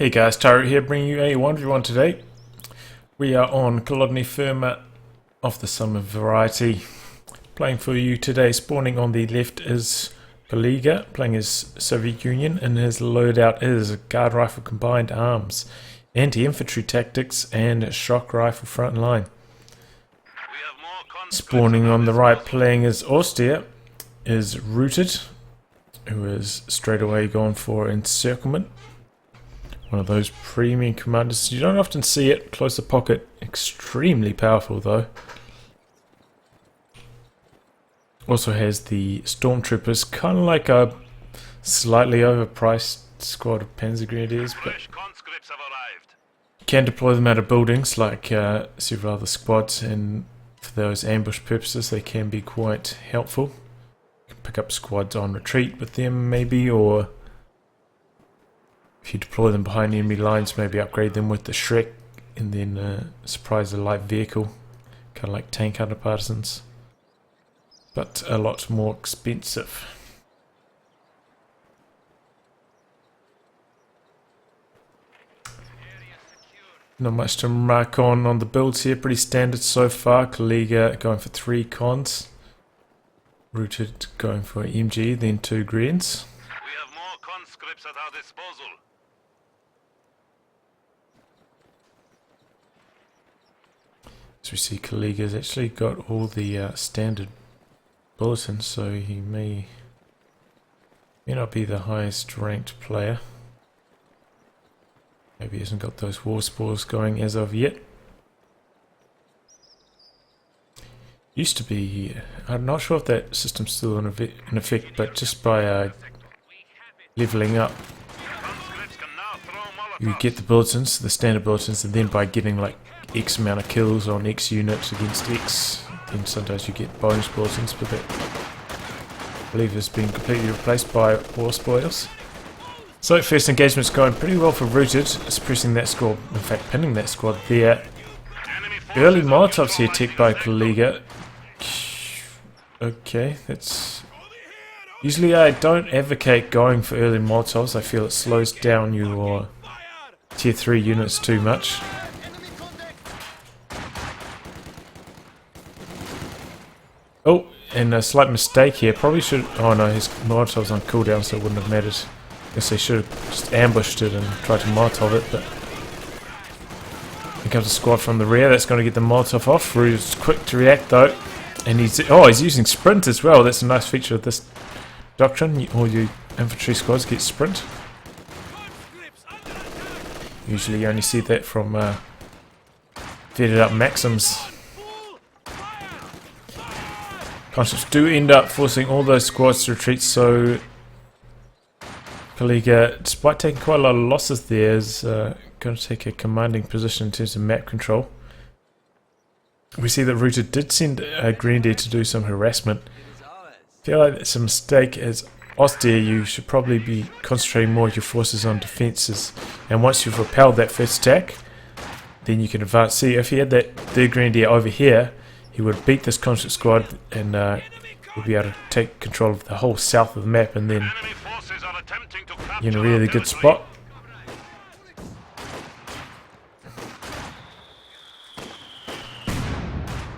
Hey guys, Tyrant here, bringing you a 1v1 today. We are on Kholodny Ferma of the summer variety. Playing for you today, spawning on the left is Kollega, playing as Soviet Union, and his loadout is guard rifle combined arms, anti-infantry tactics, and shock rifle front line. Spawning on the right, playing as Austria, is Rooted, who is straight away gone for encirclement. One of those premium commanders. You don't often see it. Closer pocket. Extremely powerful though. Also has the stormtroopers. Kind of like a slightly overpriced squad of Panzer Grenadiers. But you can deploy them out of buildings like several other squads. And for those ambush purposes they can be quite helpful. You can pick up squads on retreat with them maybe, or if you deploy them behind enemy lines, maybe upgrade them with the Shrek and then surprise a light vehicle, kind of like tank hunter partisans, but a lot more expensive. Not much to mark on the builds here, pretty standard so far. Kollega going for 3 cons, Rooted going for MG, then 2 greens. We have more conscripts at our disposal. As we see, Kollega's actually got all the standard bulletins, so he may not be the highest ranked player. Maybe he hasn't got those war spores going as of yet. Used to be, I'm not sure if that system's still in effect, but just by leveling up, you get the bulletins, the standard bulletins, and then by getting like X amount of kills on X units against X, then sometimes you get bonus bulletins, but that I believe has been completely replaced by war spoils. So first engagement's going pretty well for Rooted, suppressing that squad, in fact pinning that squad there. Early Molotovs here ticked by Kollega. Okay, that's... Usually I don't advocate going for early Molotovs, I feel it slows down your tier 3 units too much. Oh, and a slight mistake here. Probably should... Oh no, his Molotov's on cooldown, so it wouldn't have mattered. I guess they should have just ambushed it and tried to Molotov it, but... Here comes a squad from the rear. That's going to get the Molotov off. Rude's quick to react though. And he's using sprint as well. That's a nice feature of this doctrine. All you infantry squads get sprint. Usually you only see that from vetted up Maxims. Conscripts do end up forcing all those squads to retreat, so Kollega, despite taking quite a lot of losses there, is going to take a commanding position in terms of map control. We see that Rooted did send a Grenadier to do some harassment. I feel like that's a mistake. As Austria, you should probably be concentrating more of your forces on defences, and once you've repelled that first attack, then you can advance. See, if he had that third Grenadier over here, he would beat this conscript squad and would be able to take control of the whole south of the map, and then you're in a really good spot.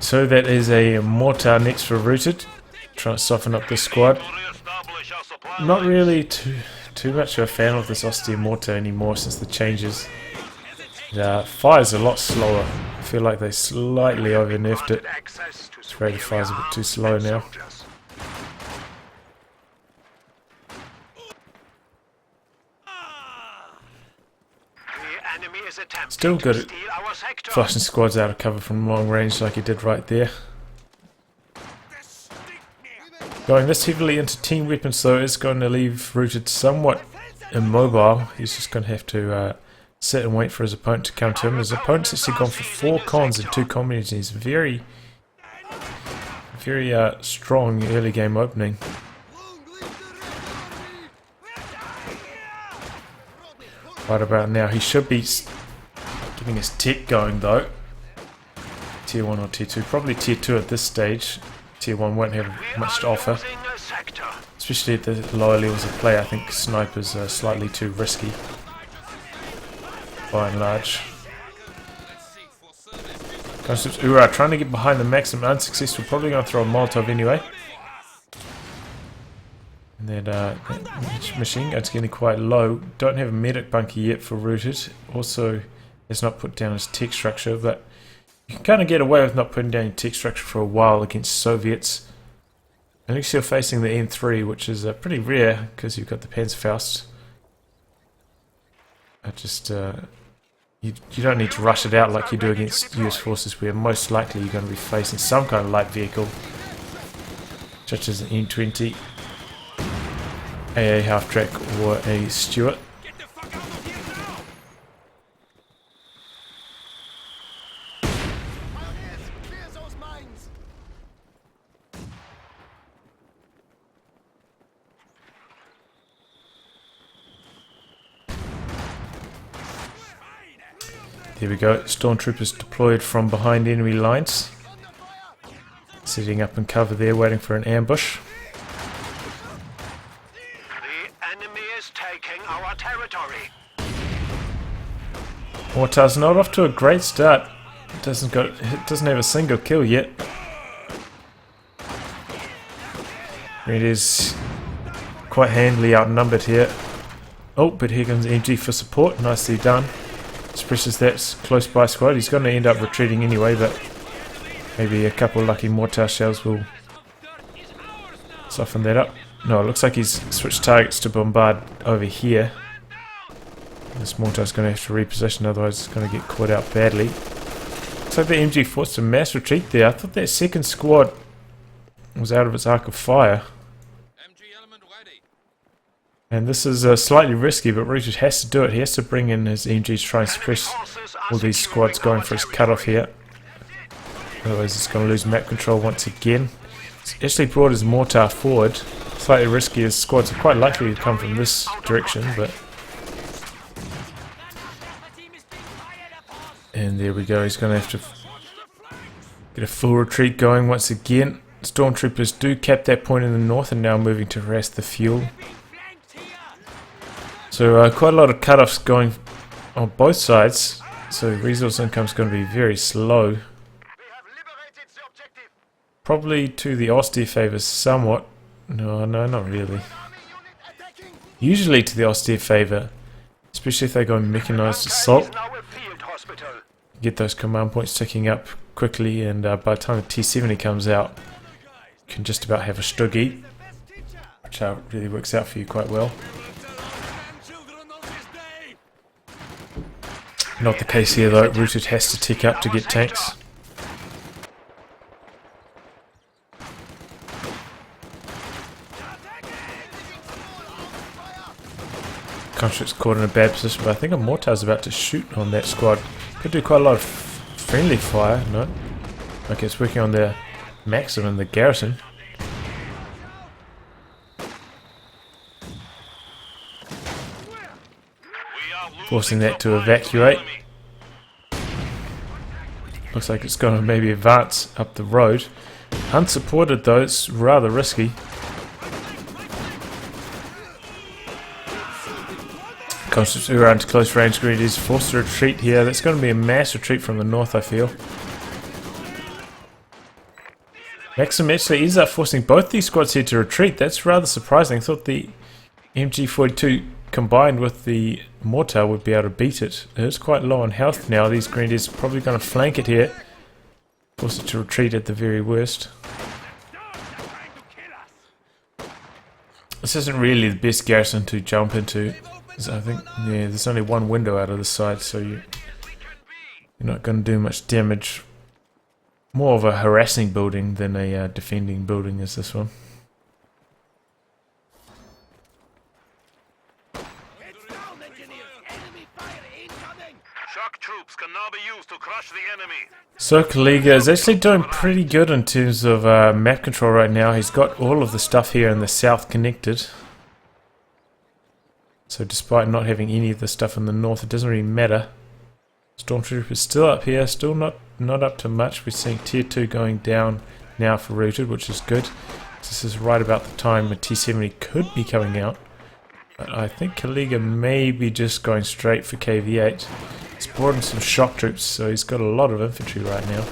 So that is a mortar next for Rooted. Trying to soften up this squad. Not really too much of a fan of this Austria mortar anymore since the changes. It fires a lot slower. I feel like they slightly over nerfed it. Its rate of fire is a bit too slow now. Still good at flushing squads out of cover from long range like he did right there. Going this heavily into team weapons though is going to leave Rooted somewhat immobile. He's just going to have to sit and wait for his opponent to come to him. His opponent's actually gone for 4 cons and 2 combinations. He's very strong early game opening. Right about now he should be getting his tech going though. Tier 1 or Tier 2, probably Tier 2 at this stage. Tier 1 won't have much to offer. especially at the lower levels of play. I think snipers are slightly too risky. by and large. Concepts Ura trying to get behind the Maxim, unsuccessful. Probably going to throw a Molotov anyway. And then that machine gun's getting quite low. Don't have a medic bunker yet for Rooted. Also, has not put down his tech structure, but you can kind of get away with not putting down your tech structure for a while against Soviets. Unless you're facing the M3, which is pretty rare because you've got the Panzerfaust. You don't need to rush it out like you do against US forces, where most likely you're going to be facing some kind of light vehicle, such as an M20, AA half-track, or a Stuart. There we go, stormtroopers deployed from behind enemy lines. Setting up in cover there, waiting for an ambush. The enemy is taking our territory. Mortar's not off to a great start. It doesn't have a single kill yet. It is quite handily outnumbered here. Oh, but here comes MG for support. Nicely done. Expresses that close by squad. He's going to end up retreating anyway, but maybe a couple of lucky mortar shells will soften that up. No, it looks like he's switched targets to bombard over here. This mortar's going to have to reposition, otherwise it's going to get caught out badly. Looks like the MG forced a mass retreat there. I thought that second squad was out of its arc of fire. And this is slightly risky, but Rootid has to do it. He has to bring in his MG to try and suppress all these squads going for his cutoff here. Otherwise it's going to lose map control once again. He's actually brought his mortar forward. Slightly risky, his squads are quite likely to come from this direction, but... And there we go, he's going to have to get a full retreat going once again. Stormtroopers do cap that point in the north and now moving to harass the fuel. So quite a lot of cutoffs going on both sides, so resource income is going to be very slow. Probably to the austere favour somewhat. No, not really. Usually to the austere favour, especially if they go mechanised assault. Get those command points ticking up quickly, and by the time the T-70 comes out, you can just about have a Stuggy, which really works out for you quite well. Not the case here though, Rootid has to tick up to get tanks. Construct's caught in a bad position, but I think a mortar's about to shoot on that squad. Could do quite a lot of friendly fire, no? Okay, it's working on their Maxim and the garrison. Forcing that to evacuate. Looks like it's going to maybe advance up the road. Unsupported though, it's rather risky. Concepts around to close range grid is forced to retreat here. That's going to be a mass retreat from the north, I feel. Maxim actually is forcing both these squads here to retreat. That's rather surprising. I thought the MG42 combined with the mortar would be able to beat it. It is quite low on health now. These Grenadiers are probably going to flank it here. Force it to retreat at the very worst. This isn't really the best garrison to jump into. I think, yeah, there's only one window out of the side, so you're not going to do much damage. More of a harassing building than a defending building is this one. Shock troops can now be used to crush the enemy. So Kollega is actually doing pretty good in terms of map control right now. He's got all of the stuff here in the south connected. So despite not having any of the stuff in the north, it doesn't really matter. Stormtroopers still up here, still not up to much. We're seeing tier 2 going down now for Rooted, which is good. This is right about the time a T-70 could be coming out. But I think Kollega may be just going straight for KV-8. He's brought in some shock troops, so he's got a lot of infantry right now.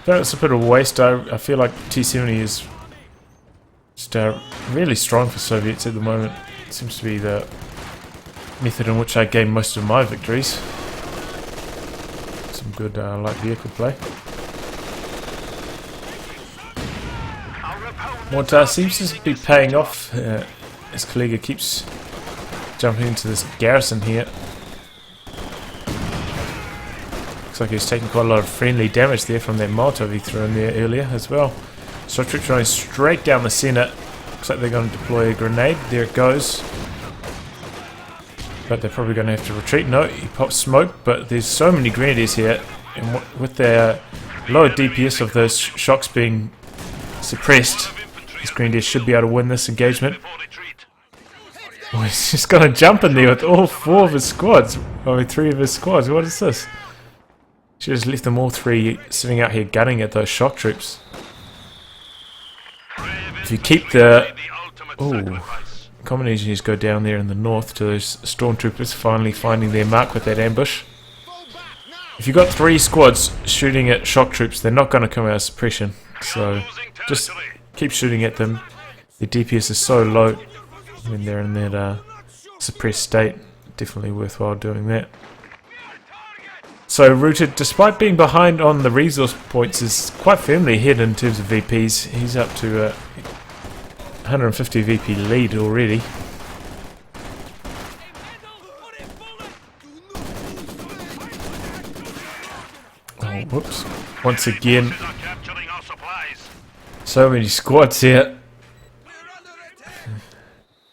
But it's a bit of a waste. I feel like T-70 is just really strong for Soviets at the moment. It seems to be the method in which I gain most of my victories. Some good light vehicle play. Mortar seems to be paying off as Kollega keeps jumping into this garrison here. Looks like he's taking quite a lot of friendly damage there from that Molotov he threw in there earlier as well. So troops running straight down the centre. Looks like they're going to deploy a grenade. There it goes. But they're probably going to have to retreat. No, he pops smoke, but there's so many grenadiers here. And with their lower DPS of those shocks being suppressed, these grenadiers should be able to win this engagement. Oh, he's just going to jump in there with all 4 of his squads. I mean, 3 of his squads. What is this? Should have left them all 3 sitting out here gunning at those shock troops. If you keep the... common engineers go down there in the north to those stormtroopers finally finding their mark with that ambush. If you've got 3 squads shooting at shock troops, they're not going to come out of suppression. So just keep shooting at them. The DPS is so low when they're in that suppressed state. Definitely worthwhile doing that. So Rootid, despite being behind on the resource points, is quite firmly ahead in terms of VPs. He's up to 150 VP lead already. Oh, whoops. Once again, so many squads here.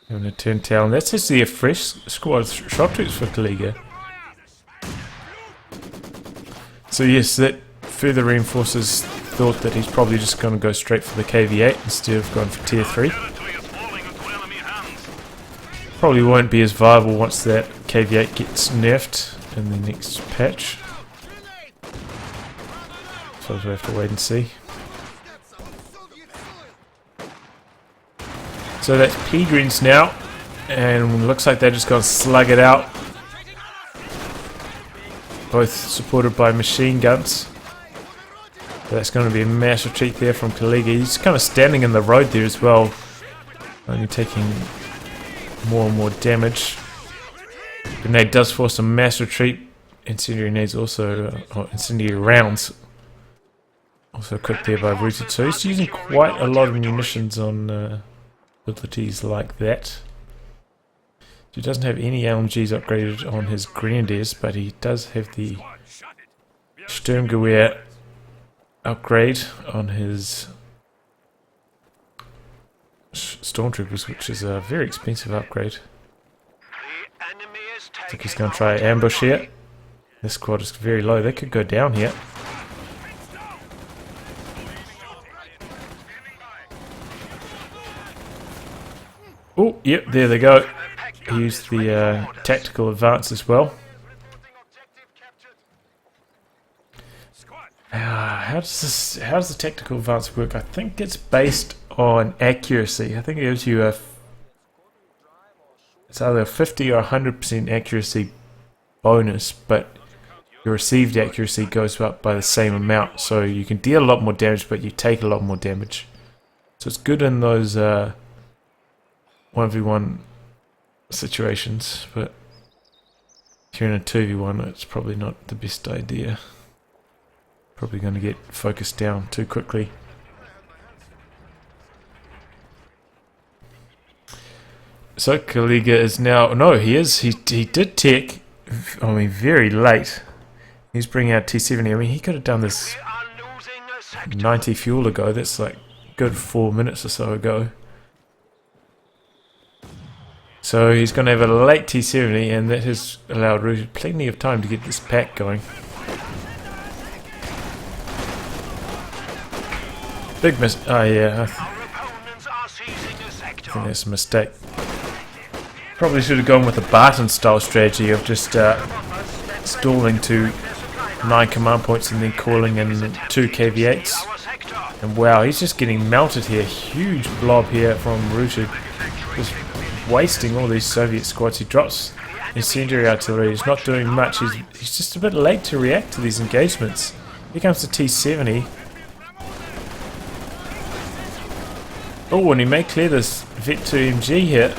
Having to turn tail. And that's actually a fresh squad of shock troops for Kollega. So yes, that further reinforces thought that he's probably just going to go straight for the KV-8 instead of going for Tier 3. Probably won't be as viable once that KV-8 gets nerfed in the next patch. So we'll have to wait and see. So that's P-Greens now, and looks like they're just going to slug it out. Both supported by machine guns. But that's going to be a mass retreat there from Kollega. He's kind of standing in the road there as well, only taking more and more damage. Grenade does force a mass retreat. Incendiary grenades also, incendiary rounds also equipped there by Rootid. So he's using quite a lot of munitions on abilities like that. He doesn't have any LMGs upgraded on his Grenadiers, but he does have the Sturmgewehr upgrade on his Stormtroopers, which is a very expensive upgrade. I think he's going to try ambush here. This squad is very low, they could go down here. Oh, yep, there they go. He used the tactical advance as well. How does the tactical advance work? I think it's based on accuracy. I think it gives you it's either a 50 or 100% accuracy bonus, but your received accuracy goes up by the same amount. So you can deal a lot more damage, but you take a lot more damage. So it's good in those 1v1 situations, but if you're in a 2v1, it's probably not the best idea. Probably going to get focused down too quickly. So Kollega is now, no, he did tech, I mean, very late. He's bringing out T-70. I mean, he could have done this 90 fuel ago. That's like good 4 minutes or so ago. So he's going to have a late T-70, and that has allowed Rootid plenty of time to get this pack going. Big miss. Oh yeah, I think that's a mistake. Probably should have gone with a Barton style strategy of just stalling to 9 command points and then calling in 2 KV-8s. And wow, he's just getting melted here. Huge blob here from Rootid. Just wasting all these Soviet squads. He drops incendiary artillery. He's not doing much. He's just a bit late to react to these engagements. Here comes the T-70. Oh, and he may clear this Vet 2 MG here.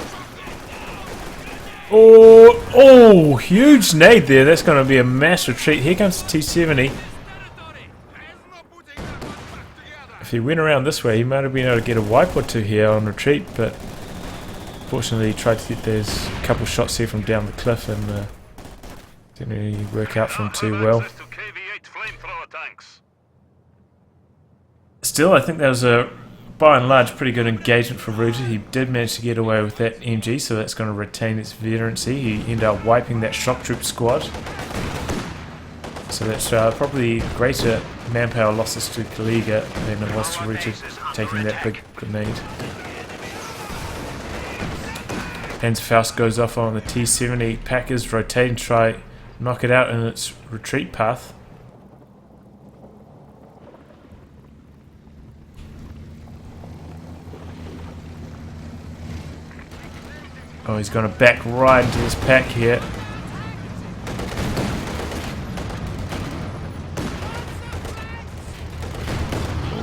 Oh, huge nade there. That's going to be a mass retreat. Here comes the T-70. If he went around this way, he might have been able to get a wipe or two here on retreat, but fortunately he tried to get those couple shots here from down the cliff and didn't really work out for him too well. Still, I think that was a, by and large, pretty good engagement for Rootid. He did manage to get away with that MG, so that's going to retain its veterancy. He ended up wiping that shock troop squad. So that's probably greater manpower losses to Kollega than it was to Rootid taking that big grenade. Faust goes off on the T-70. Packers rotate and try knock it out in its retreat path. Oh, he's going to back right into this pack here.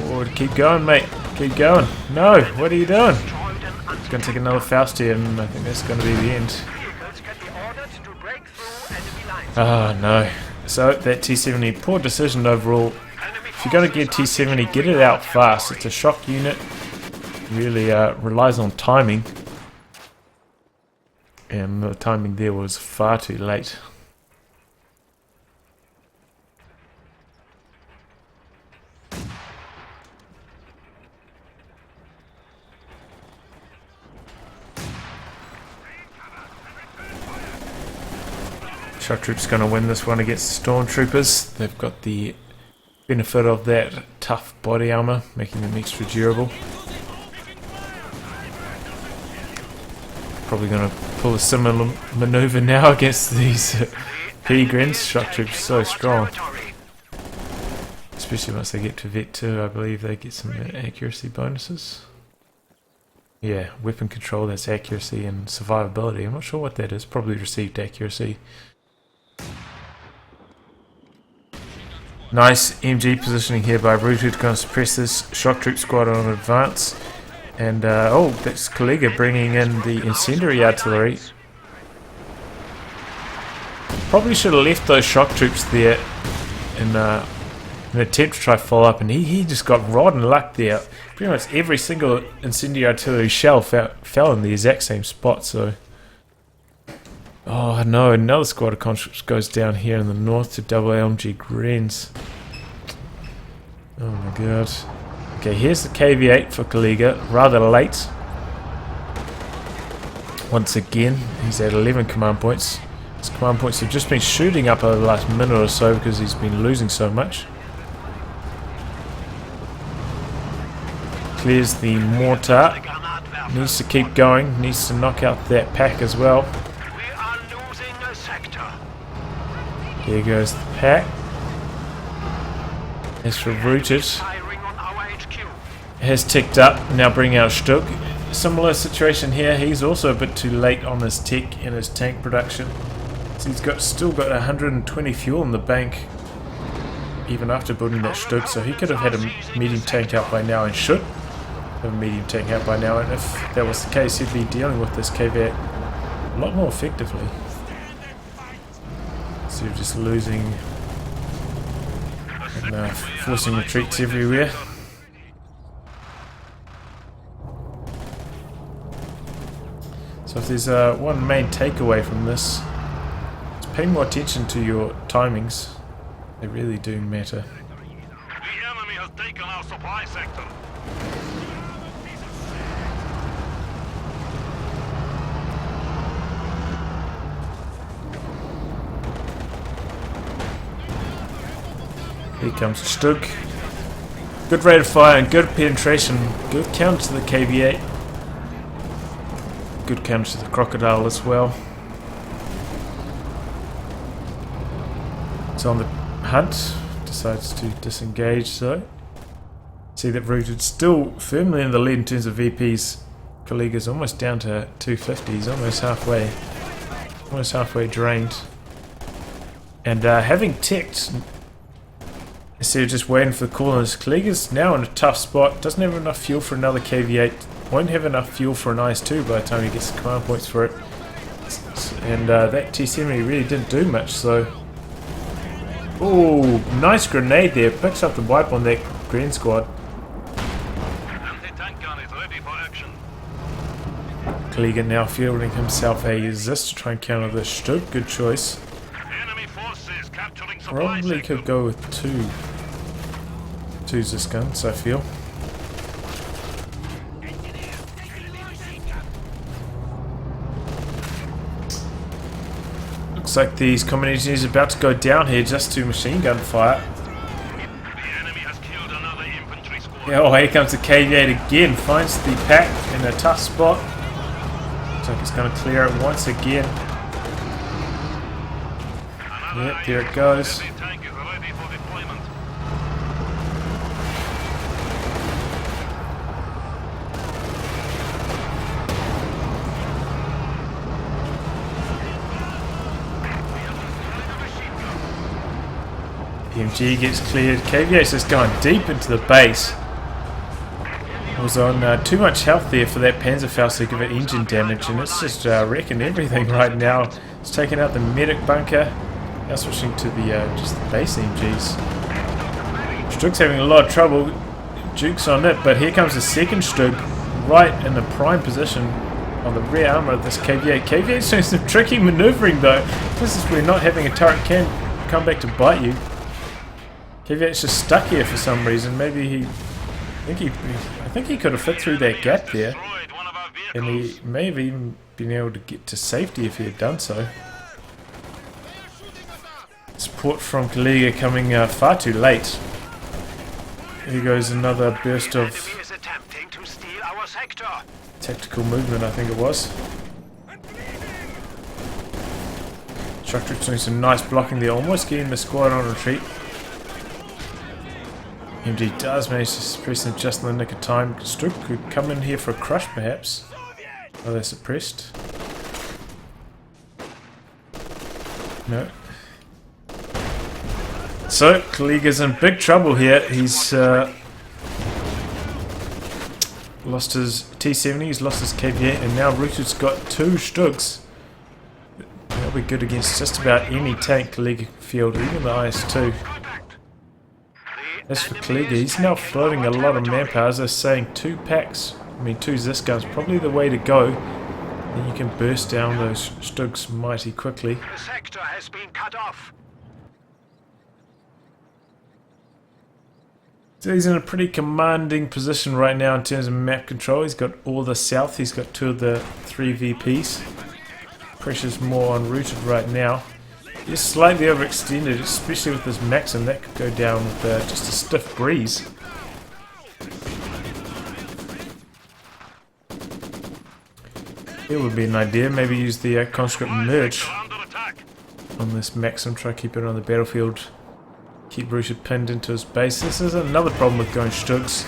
Oh, keep going, mate. Keep going. No, what are you doing? He's going to take another Faust here, and I think that's going to be the end. Oh, no. So, that T-70, poor decision overall. If you're going to get T-70, get it out fast. It's a shock unit. Really relies on timing. And the timing there was far too late. Shock Troop's going to win this one against the Stormtroopers. They've got the benefit of that tough body armor, making them extra durable. Probably going to pull a similar maneuver now against these Peregrines. Shock Troop's so strong. Especially once they get to Vet 2, I believe they get some accuracy bonuses. Yeah, weapon control, that's accuracy and survivability. I'm not sure what that is. Probably received accuracy. Nice MG positioning here by Rootid. Going to suppress this Shock Troop squad on advance. And, oh, that's Kollega bringing in the incendiary artillery. Probably should have left those shock troops there in an attempt to try to follow up, and he just got rotten luck there. Pretty much every single incendiary artillery shell fell in the exact same spot, so... Oh no, another squad of conscripts goes down here in the north to double LMG Grens. Oh my god. Okay, here's the KV-8 for Kollega, rather late. Once again, he's at 11 command points. His command points have just been shooting up over the last minute or so because he's been losing so much. Clears the mortar. Needs to keep going, needs to knock out that pack as well. Here goes the pack. As for Rootid, has ticked up, now bringing out Stug. Similar situation here, he's also a bit too late on his tech and his tank production. So he's still got 120 fuel in the bank, even after building that Stug, so he could have had a medium tank out by now and should have a medium tank out by now, and if that was the case, he'd be dealing with this KV a lot more effectively. So you're just losing and forcing retreats everywhere. So if there's one main takeaway from this, is pay more attention to your timings. They really do matter. The enemy has taken our supply sector. Here comes Stug. Good rate of fire and good penetration. Good counter to the KV-8. Good counter to the Crocodile as well. It's on the hunt. Decides to disengage though. See that Rootid's still firmly in the lead in terms of VPs. Kollega's almost down to 250. He's almost halfway. Almost halfway drained. And having ticked, instead of just waiting for the call, Kollega's now in a tough spot. Doesn't have enough fuel for another KV8. Won't have enough fuel for an IS-2 by the time he gets the command points for it. And that T-70 really didn't do much, so... Oh, nice grenade there. Picks up the wipe on that Green Squad. Anti-tank gun is ready for action. Kollega now fielding himself a Zis to try and counter the Stug. Good choice. Enemy forces capturing supply Probably sector. could go with two Zis guns, I feel. Looks like these common engineers are about to go down here just to machine gun fire. The enemy has killed another infantry squad. Yeah, oh, here comes the KV8 again. Finds the pack in a tough spot. Looks like it's going to clear it once again. Yep, there it goes. Heavy tank is ready for deployment. PMG gets cleared. KVA's just going deep into the base. Was on too much health there for that Panzerfaust to give it engine damage, and it's just wrecking everything right now. It's taking out the medic bunker. Now switching to the just the base MGs. Stug's having a lot of trouble. Duke's on it, but here comes the second Stug right in the prime position on the rear armor of this KV8. KV8's doing some tricky maneuvering though. This is where not having a turret can come back to bite you. KV8's just stuck here for some reason. Maybe he... I think he could have fit through that gap there. Destroyed one of our And vehicles. he may have even been able to get to safety if he had done so. Support from Kollega coming far too late. Here goes another burst of Enemy is attempting to steal our sector. tactical movement, I think it was. Shock troops doing some nice blocking there, almost getting the squad on retreat. MG does manage to suppress them just in the nick of time. Stug could come in here for a crush perhaps. Oh, they're suppressed. No. So, Kollega's in big trouble here. He's lost his T-70, he's lost his KV8, and now Rootid's got two Stugs. That'll be good against just about any tank Kollega field, even the IS-2. As for Kollega, he's now floating a lot of manpower. As they're saying, two Zis guns, probably the way to go. Then you can burst down those Stugs mighty quickly. The sector has been cut off. So he's in a pretty commanding position right now in terms of map control. He's got all the south, he's got 2 of the 3 VPs. Pressure's more on Rootid right now. He's slightly overextended, especially with this Maxim. That could go down with just a stiff breeze. It would be an idea, maybe use the conscript merge Under attack. on this Maxim, try to keep it on the battlefield. Keep Rootid pinned into his base. This is another problem with going Stugs.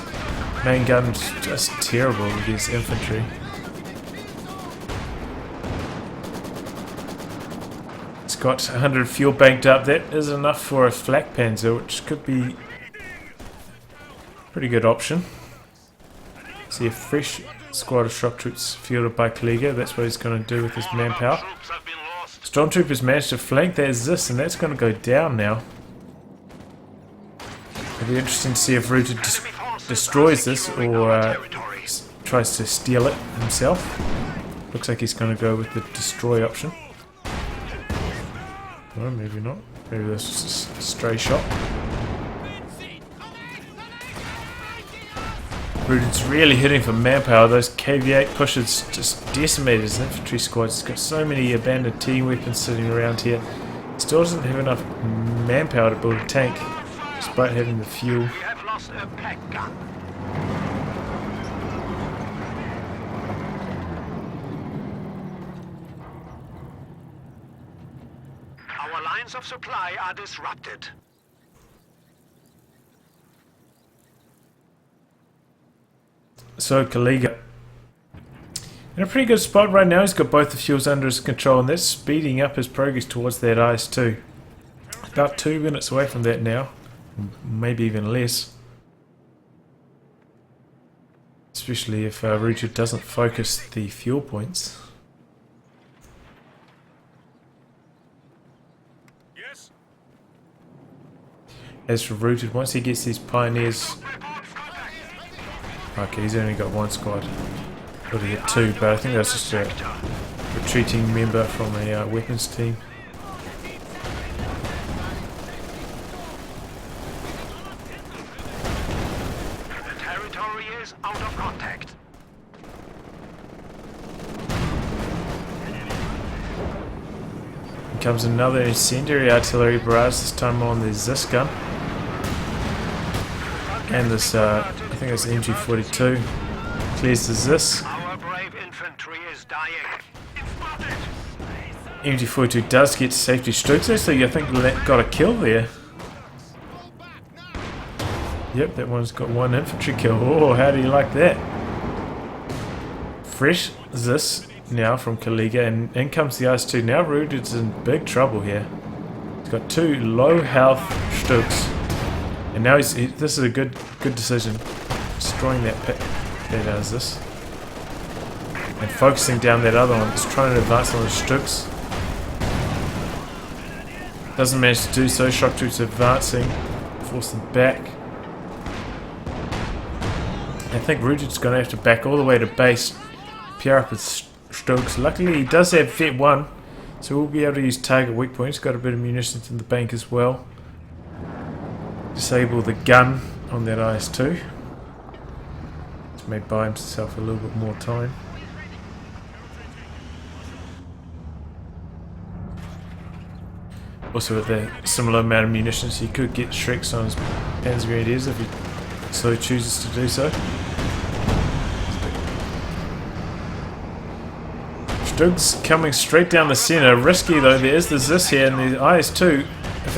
Main gun's just terrible against infantry. It's got 100 fuel banked up. That is enough for a flak panzer, which could be a pretty good option. See a fresh squad of shock troops fielded by Kollega. That's what he's going to do with his manpower. Troops have been lost. Stormtroopers managed to flank that Zis, and that's going to go down now. It'll be interesting to see if Rootid destroys this or tries to steal it himself. Looks like he's going to go with the destroy option. No, maybe not. Maybe that's just a stray shot. Rootid's really hitting for manpower. Those KV8 pushes just decimated his infantry squads. He's got so many abandoned team weapons sitting around here. Still doesn't have enough manpower to build a tank, despite having the fuel. We have lost a pack gun. Our lines of supply are disrupted. So Kollega In a pretty good spot right now. He's got both the fuels under his control, and that's speeding up his progress towards that IS-2. About 2 minutes away from that now, maybe even less. Especially if Rootid doesn't focus the fuel points. Yes. As for Rootid, once he gets these pioneers... Okay, he's only got one squad. Would he had two, but I think that's just a retreating member from a weapons team. The territory is out of contact. Here comes another incendiary artillery barrage, this time on the Zis gun. And this, I think it's MG42. Clears the Zis. Our brave infantry is dying. MG42 does get safety strokes, actually I think got a kill there. Yep, that one's got one infantry kill. Oh, how do you like that? Fresh Zis now from Kollega, and in comes the IS-2. Now Rootid's in big trouble here. He's got two low health Stuks, and now this is a good decision, destroying that pit that does this, and focusing down that other one. He's trying to advance on the Stuks. Doesn't manage to do so. Shock troops advancing, force them back. I think Rootid's going to have to back all the way to base, pair up with Stokes. Luckily he does have Vet 1, so we'll be able to use target weak points. Got a bit of munitions in the bank as well. Disable the gun on that IS-2. He's may buy himself a little bit more time. Also with a similar amount of munitions, he could get Shreks on his Panzergrenadiers if he so chooses to do so. Stug's coming straight down the centre. Risky though. There is the Zis here, and the IS-2. If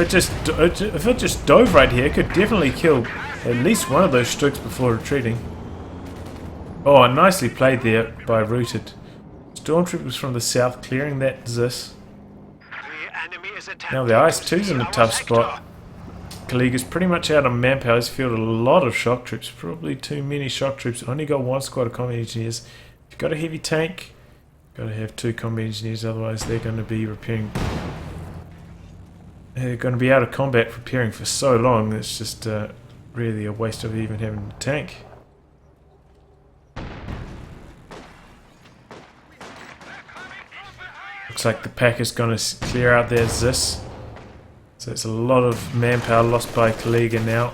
it just dove right here, it could definitely kill at least one of those Stugs before retreating. Oh, nicely played there by Rootid. Stormtroopers from the south clearing that Zis. Now the IS-2's in a tough spot. Kollega's pretty much out of manpower. He's fielded a lot of shock troops. Probably too many shock troops. Only got one squad of combat engineers. If you've got a heavy tank, got to have two combat engineers, otherwise they're going to be repairing. They're going to be out of combat preparing for so long. It's just really a waste of even having a tank. Looks like the pack is going to clear out their Zis. So it's a lot of manpower lost by Kollega now.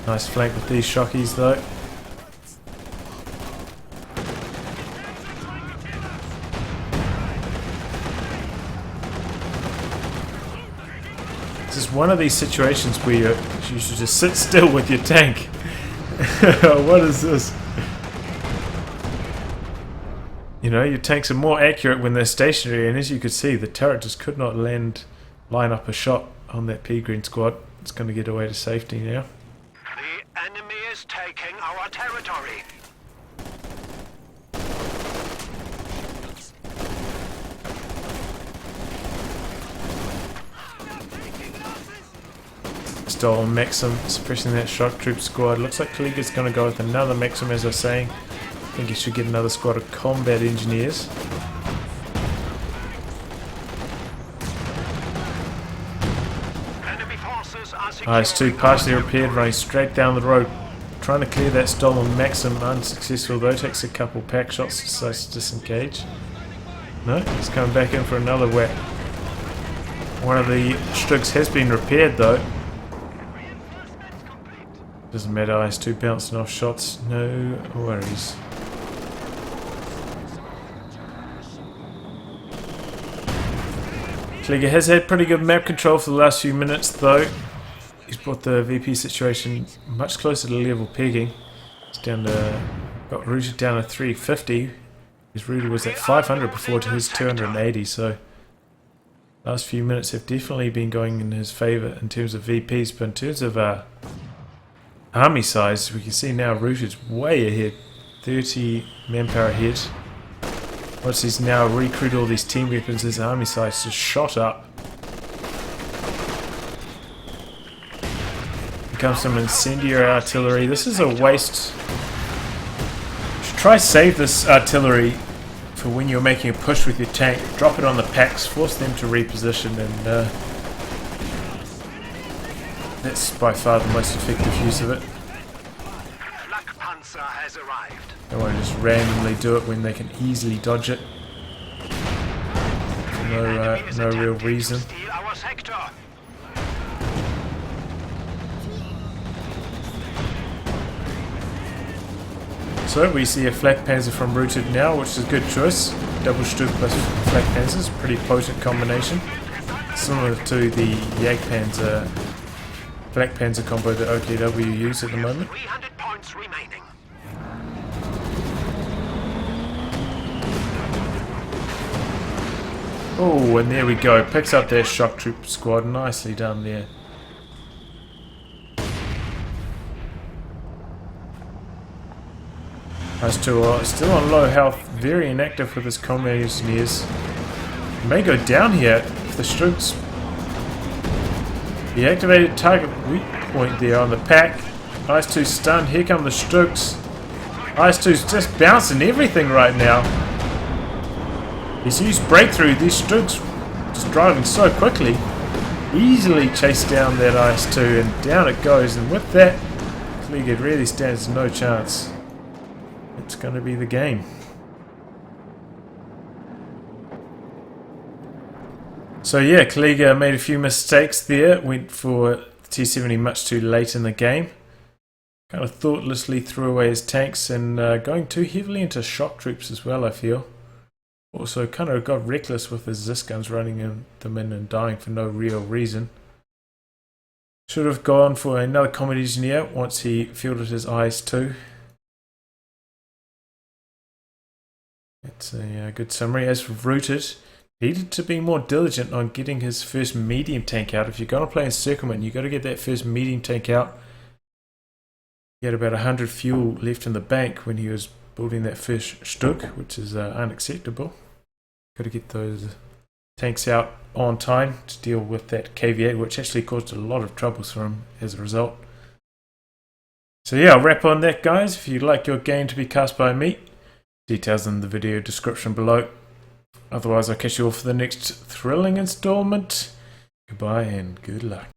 Nice flank with these shockies though. This is one of these situations where you should just sit still with your tank. What is this? You know, your tanks are more accurate when they're stationary, and as you could see, the turret just could not line up a shot on that P-Green squad. It's going to get away to safety now. The enemy is taking our territory. Stolen Maxim, suppressing that shock troop squad. Looks like Kollega's going to go with another Maxim, as I was saying. I think he should get another squad of combat engineers. Enemy forces are IS-2 partially repaired, running straight down the road. Trying to clear that stolen Maxim, unsuccessful though. Takes a couple pack shots, decides to disengage. No, he's coming back in for another whack. One of the Stugs has been repaired though. Doesn't matter, IS-2 bouncing off shots, no worries. Kollega has had pretty good map control for the last few minutes though. He's brought the VP situation much closer to level pegging. It's down to, got Rootid down to 350. His Rootid was at 500 before to his 280, so last few minutes have definitely been going in his favour in terms of VPs, but in terms of army size, we can see now Rootid's way ahead, 30 manpower ahead. Once he's now recruited all these team weapons, his army size just shot up. Here comes some incendiary artillery. This is a waste. Should try save this artillery for when you're making a push with your tank. Drop it on the packs, force them to reposition, and that's by far the most effective use of it. Has arrived. Don't want to just randomly do it when they can easily dodge it. No real reason. So we see a flak panzer from Rootid now, which is a good choice. Double Stug plus flak panzers, pretty potent combination. Similar to the Jagdpanzer flak panzer combo that OKW use at the moment. 300 points remaining. Oh, and there we go. Picks up that shock troop squad. Nicely done there. Those two are still on low health, very inactive with his combat engineers. May go down here if the Stugs. He activated target weak point there on the pack. Ice 2 stunned. Here come the Stugs. Ice 2's just bouncing everything right now. He's used breakthrough. These Stugs just driving so quickly. Easily chased down that Ice 2 and down it goes. And with that, kollega really stands no chance. It's going to be the game. So yeah, kollega made a few mistakes there. Went for T70 much too late in the game. Kind of thoughtlessly threw away his tanks and going too heavily into shock troops as well, I feel. Also kind of got reckless with his Zis guns, running them in and dying for no real reason. Should have gone for another combat engineer once he fielded his eyes too. It's a good summary. As for Rootid, he needed to be more diligent on getting his first medium tank out. If you're going to play encirclement, you've got to get that first medium tank out. He had about 100 fuel left in the bank when he was building that first Stug, which is unacceptable. Got to get those tanks out on time to deal with that KVA, which actually caused a lot of troubles for him as a result. So yeah, I'll wrap on that, guys. If you'd like your game to be cast by me, details in the video description below. Otherwise, I'll catch you all for the next thrilling installment. Goodbye and good luck.